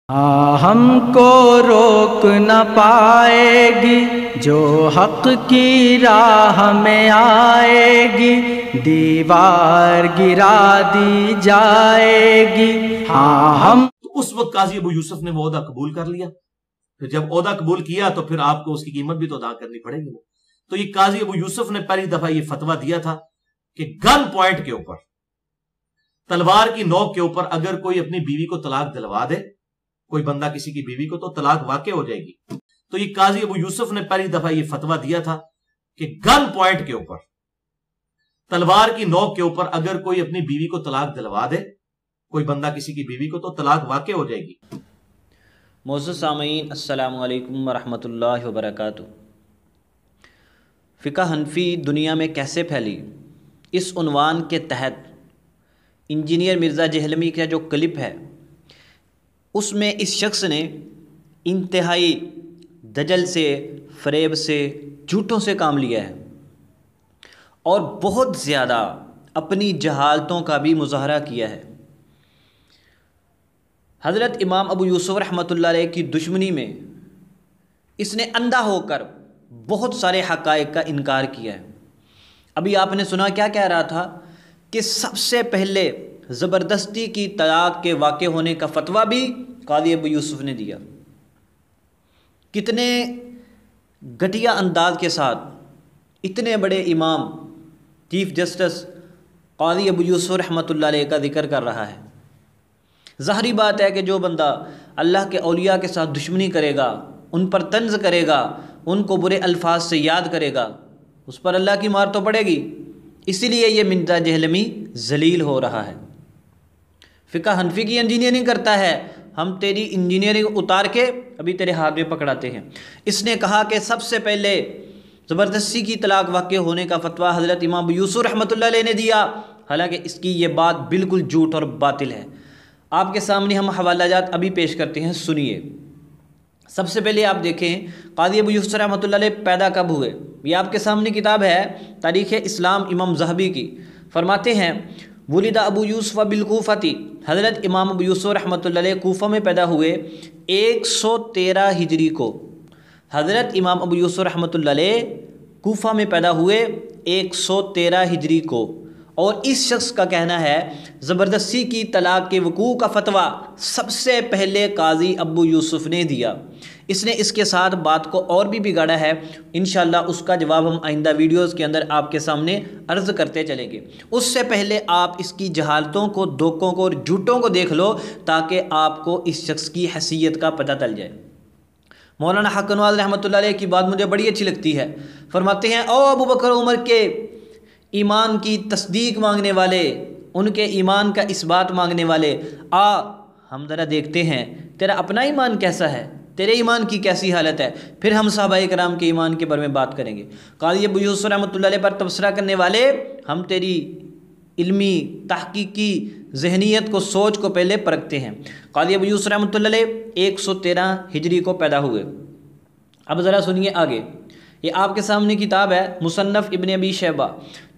ہم کو روک نہ پائے گی جو حق کی راہ میں آئے گی، دیوار گرا دی جائے گی۔ ہم تو اس وقت قاضی ابو یوسف نے وہ عہدہ قبول کر لیا۔ پھر جب عہدہ قبول کیا تو پھر آپ کو اس کی قیمت بھی تو ادا کرنی پڑے گی۔ تو یہ قاضی ابو یوسف نے پہلی دفعہ یہ فتویٰ دیا تھا کہ گن پوائنٹ کے اوپر، تلوار کی نوک کے اوپر اگر کوئی اپنی بیوی کو طلاق دلوا دے، کوئی بندہ کسی کی بیوی کو، تو طلاق واقع ہو جائے گی۔ تو یہ قاضی ابو یوسف نے پہلی دفعہ یہ فتویٰ دیا تھا کہ گن پوائنٹ کے اوپر، تلوار کی نوک کے اوپر اگر کوئی اپنی بیوی کو طلاق دلوا دے، کوئی بندہ کسی کی بیوی کو، تو طلاق واقع ہو جائے گی۔ معزز سامعین، السلام علیکم ورحمۃ اللہ وبرکاتہ۔ فقہ حنفی دنیا میں کیسے پھیلی، اس عنوان کے تحت انجینئر مرزا جہلمی کا جو کلپ ہے اس میں اس شخص نے انتہائی دجل سے، فریب سے، جھوٹوں سے کام لیا ہے اور بہت زیادہ اپنی جہالتوں کا بھی مظاہرہ کیا ہے۔ حضرت امام ابو یوسف رحمۃ اللہ علیہ کی دشمنی میں اس نے اندھا ہو کر بہت سارے حقائق کا انکار کیا ہے۔ ابھی آپ نے سنا کیا کہہ رہا تھا کہ سب سے پہلے زبردستی کی طلاق کے واقع ہونے کا فتویٰ بھی قاضی ابو یوسف نے دیا۔ کتنے گھٹیا انداز کے ساتھ اتنے بڑے امام، چیف جسٹس قاضی ابو یوسف رحمۃ اللہ علیہ کا ذکر کر رہا ہے۔ ظاہری بات ہے کہ جو بندہ اللہ کے اولیاء کے ساتھ دشمنی کرے گا، ان پر طنز کرے گا، ان کو برے الفاظ سے یاد کرے گا، اس پر اللہ کی مار تو پڑے گی۔ اسی لیے یہ مرزا جہلمی ذلیل ہو رہا ہے۔ فقہ حنفی کی انجینئرنگ کرتا ہے، ہم تیری انجینئرنگ اتار کے ابھی تیرے ہاتھ میں پکڑاتے ہیں۔ اس نے کہا کہ سب سے پہلے زبردستی کی طلاق واقع ہونے کا فتویٰ حضرت امام ابو یوسف رحمۃ اللہ علیہ نے دیا، حالانکہ اس کی یہ بات بالکل جھوٹ اور باطل ہے۔ آپ کے سامنے ہم حوالہ جات ابھی پیش کرتے ہیں، سنیے۔ سب سے پہلے آپ دیکھیں قاضی ابو یوسف رحمۃ اللہ علیہ پیدا کب ہوئے۔ یہ آپ کے سامنے کتاب ہے تاریخ اسلام امام ذہبی کی، فرماتے ہیں ولد ابو یوسف بالکوفہ، حضرت امام ابو یوسف رحمۃ اللہ علیہ کوفہ میں پیدا ہوئے 113 ہجری کو۔ حضرت امام ابو یوسف رحمۃ اللہ علیہ کوفہ میں پیدا ہوئے 113 ہجری کو، اور اس شخص کا کہنا ہے زبردستی کی طلاق کے وقوع کا فتویٰ سب سے پہلے قاضی ابو یوسف نے دیا۔ اس نے اس کے ساتھ بات کو اور بھی بگاڑا ہے، انشاءاللہ اس کا جواب ہم آئندہ ویڈیوز کے اندر آپ کے سامنے عرض کرتے چلیں گے۔ اس سے پہلے آپ اس کی جہالتوں کو، دھوکوں کو اور جھوٹوں کو دیکھ لو تاکہ آپ کو اس شخص کی حیثیت کا پتہ چل جائے۔ مولانا حق نواز رحمۃ اللہ علیہ کی بات مجھے بڑی اچھی لگتی ہے، فرماتے ہیں او ابو بکر عمر کے ایمان کی تصدیق مانگنے والے، ان کے ایمان کا اثبات مانگنے والے، ہم ذرا دیکھتے ہیں تیرا اپنا ایمان کیسا ہے، تیرے ایمان کی کیسی حالت ہے، پھر ہم صحابہ کرام کے ایمان کے بارے میں بات کریں گے۔ قاضی ابو یوسف رحمۃ اللہ علیہ پر تبصرہ کرنے والے، ہم تیری علمی تحقیقی ذہنیت کو، سوچ کو پہلے پرکھتے ہیں۔ قاضی ابو یوسف رحمۃ اللہ علیہ 113 ہجری کو پیدا ہوئے۔ اب ذرا سنیے آگے، یہ آپ کے سامنے کتاب ہے مصنف ابن ابی شیبہ،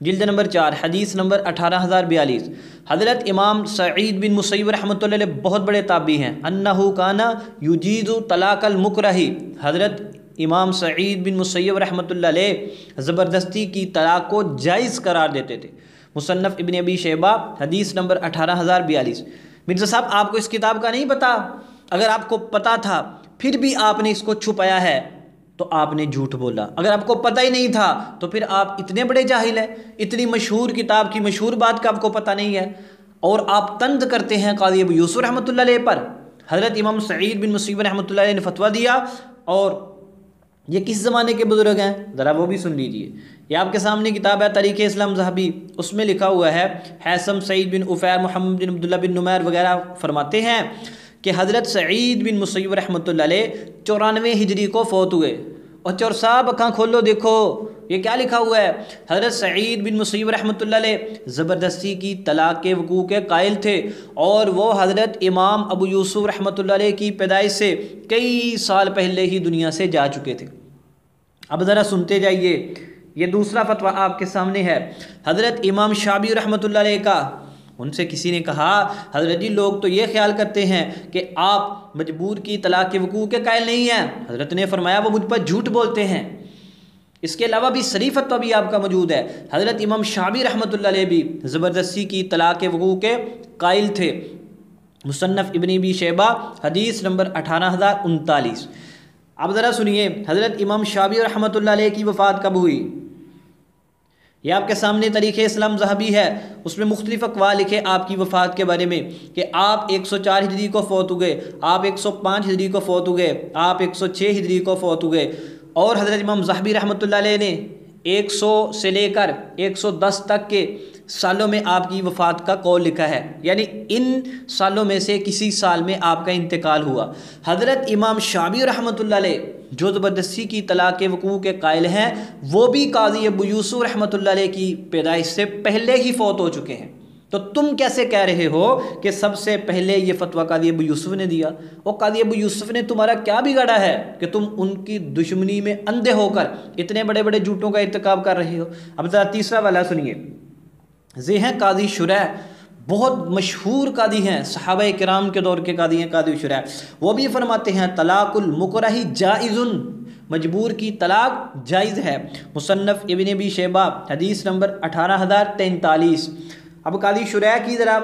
جلد نمبر 4، حدیث نمبر 18042۔ حضرت امام سعید بن مسیب رحمۃ اللہ علیہ بہت بڑے تابعی ہیں، انہ کان یجیز طلاق المکرہ، حضرت امام سعید بن مسیب رحمۃ اللہ علیہ زبردستی کی طلاق کو جائز قرار دیتے تھے۔ مصنف ابن ابی شیبہ، حدیث نمبر 18042۔ مرزا صاحب آپ کو اس کتاب کا نہیں پتہ؟ اگر آپ کو پتہ تھا پھر بھی آپ نے اس کو چھپایا ہے تو آپ نے جھوٹ بولا۔ اگر آپ کو پتہ ہی نہیں تھا تو پھر آپ اتنے بڑے جاہل ہیں، اتنی مشہور کتاب کی مشہور بات کا آپ کو پتہ نہیں ہے، اور آپ طنز کرتے ہیں قاضی ابو یوسف رحمۃ اللہ علیہ پر۔ حضرت امام سعید بن مسیب رحمۃ اللہ علیہ نے فتویٰ دیا، اور یہ کس زمانے کے بزرگ ہیں ذرا وہ بھی سن لیجئے۔ یہ آپ کے سامنے کتاب ہے تاریخ اسلام ذہبی، اس میں لکھا ہوا ہے حیثم سعید بن عفیر، محمد بن عبداللہ بن نمیر وغیرہ فرماتے ہیں کہ حضرت سعید بن مسیب رحمۃ اللہ علیہ 94 ہجری کو فوت ہوئے۔ اور چور صاحب اکھاں کھولو دیکھو یہ کیا لکھا ہوا ہے، حضرت سعید بن مسیب رحمۃ اللہ علیہ زبردستی کی طلاق کے وقوع کے قائل تھے، اور وہ حضرت امام ابو یوسف رحمۃ اللہ علیہ کی پیدائش سے کئی سال پہلے ہی دنیا سے جا چکے تھے۔ اب ذرا سنتے جائیے، یہ دوسرا فتویٰ آپ کے سامنے ہے حضرت امام شعبی رحمۃ اللہ علیہ کا، ان سے کسی نے کہا حضرت جی لوگ تو یہ خیال کرتے ہیں کہ آپ مجبور کی طلاق کے وقوع کے قائل نہیں ہیں. حضرت نے فرمایا وہ مجھ پر جھوٹ بولتے ہیں. اس کے علاوہ بھی صریح فتویٰ بھی آپ کا موجود ہے. حضرت امام شعبی رحمۃ اللہ علیہ بھی زبردستی کی طلاق کے وقوع کے قائل تھے. مصنف ابن ابی شیبہ حدیث نمبر 18039. اب ذرا سنیے حضرت امام شعبی رحمۃ اللہ علیہ کی وفات کب ہوئی. یہ آپ کے سامنے تاریخ اسلام ذہبی ہے, اس میں مختلف اقوال لکھے آپ کی وفات کے بارے میں کہ آپ 104 ہجری کو فوت ہوئے, آپ 105 ہجری کو فوت ہوئے, آپ 106 ہجری کو فوت ہوئے. اور حضرت امام ذہبی رحمۃ اللہ علیہ نے 100 سے لے کر 110 تک کے سالوں میں آپ کی وفات کا قول لکھا ہے, یعنی ان سالوں میں سے کسی سال میں آپ کا انتقال ہوا. حضرت امام شعبی رحمۃ اللہ علیہ جو زبردستی کی طلاق کے وقوع کے قائل ہیں, وہ بھی قاضی ابو یوسف رحمۃ اللہ علیہ کی پیدائش سے پہلے ہی فوت ہو چکے ہیں. تو تم کیسے کہہ رہے ہو کہ سب سے پہلے یہ فتویٰ قاضی ابو یوسف نے دیا؟ اور قاضی ابو یوسف نے تمہارا کیا بگاڑا ہے کہ تم ان کی دشمنی میں اندھے ہو کر اتنے بڑے بڑے جھوٹوں کا ارتکاب کر رہے ہو؟ اب ذرا تیسرا والا سنیے. یہ قاضی شریح, بہت مشہور قاضی ہیں, صحابہ کرام کے دور کے قاضی ہیں قاضی شریح. وہ بھی فرماتے ہیں طلاق المکرہ جائز, مجبور کی طلاق جائز ہے. مصنف ابن ابی شیبہ حدیث نمبر 18043. اب قاضی شریح کی ذرا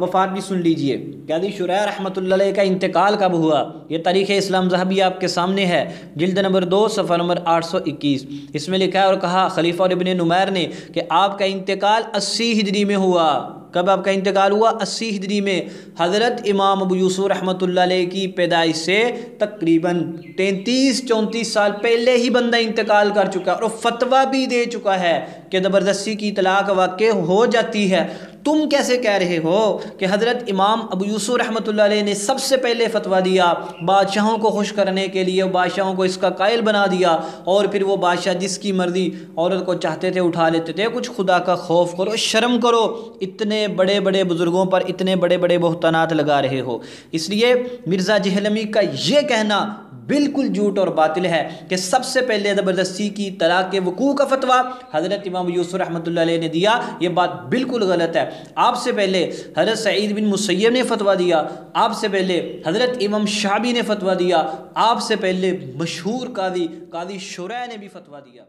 وفات بھی سن لیجئے. قاضی شریح رحمۃ اللہ علیہ کا انتقال کب ہوا؟ یہ تاریخ اسلام ذہبی آپ کے سامنے ہے, جلد نمبر 2 صفحہ نمبر 821. اس میں لکھا ہے اور کہا خلیفہ اور ابن نمیر نے کہ آپ کا انتقال 80 ہجری میں ہوا. کب آپ کا انتقال ہوا؟ 80 ہجری میں. حضرت امام ابو یوسف رحمۃ اللہ علیہ کی پیدائش سے تقریباً 33-34 سال پہلے ہی بندہ انتقال کر چکا اور فتویٰ بھی دے چکا ہے کہ زبردستی کی طلاق واقع ہو جاتی ہے. تم کیسے کہہ رہے ہو کہ حضرت امام ابو یوسف رحمۃ اللہ علیہ نے سب سے پہلے فتویٰ دیا, بادشاہوں کو خوش کرنے کے لیے بادشاہوں کو اس کا قائل بنا دیا, اور پھر وہ بادشاہ جس کی مرضی عورت کو چاہتے تھے اٹھا لیتے تھے؟ کچھ خدا کا خوف کرو, شرم کرو, اتنے بڑے بڑے بزرگوں پر اتنے بڑے بڑے بہتانات لگا رہے ہو. اس لیے مرزا جہلمی کا یہ کہنا بالکل جھوٹ اور باطل ہے کہ سب سے پہلے زبردستی کی طلاق کے وقوع کا فتویٰ حضرت امام یوسف رحمۃ اللہ علیہ نے دیا. یہ بات بالکل غلط ہے. آپ سے پہلے حضرت سعید بن مسیب نے فتویٰ دیا, آپ سے پہلے حضرت امام شعبی نے فتویٰ دیا, آپ سے پہلے مشہور قاضی شریح نے بھی فتویٰ دیا.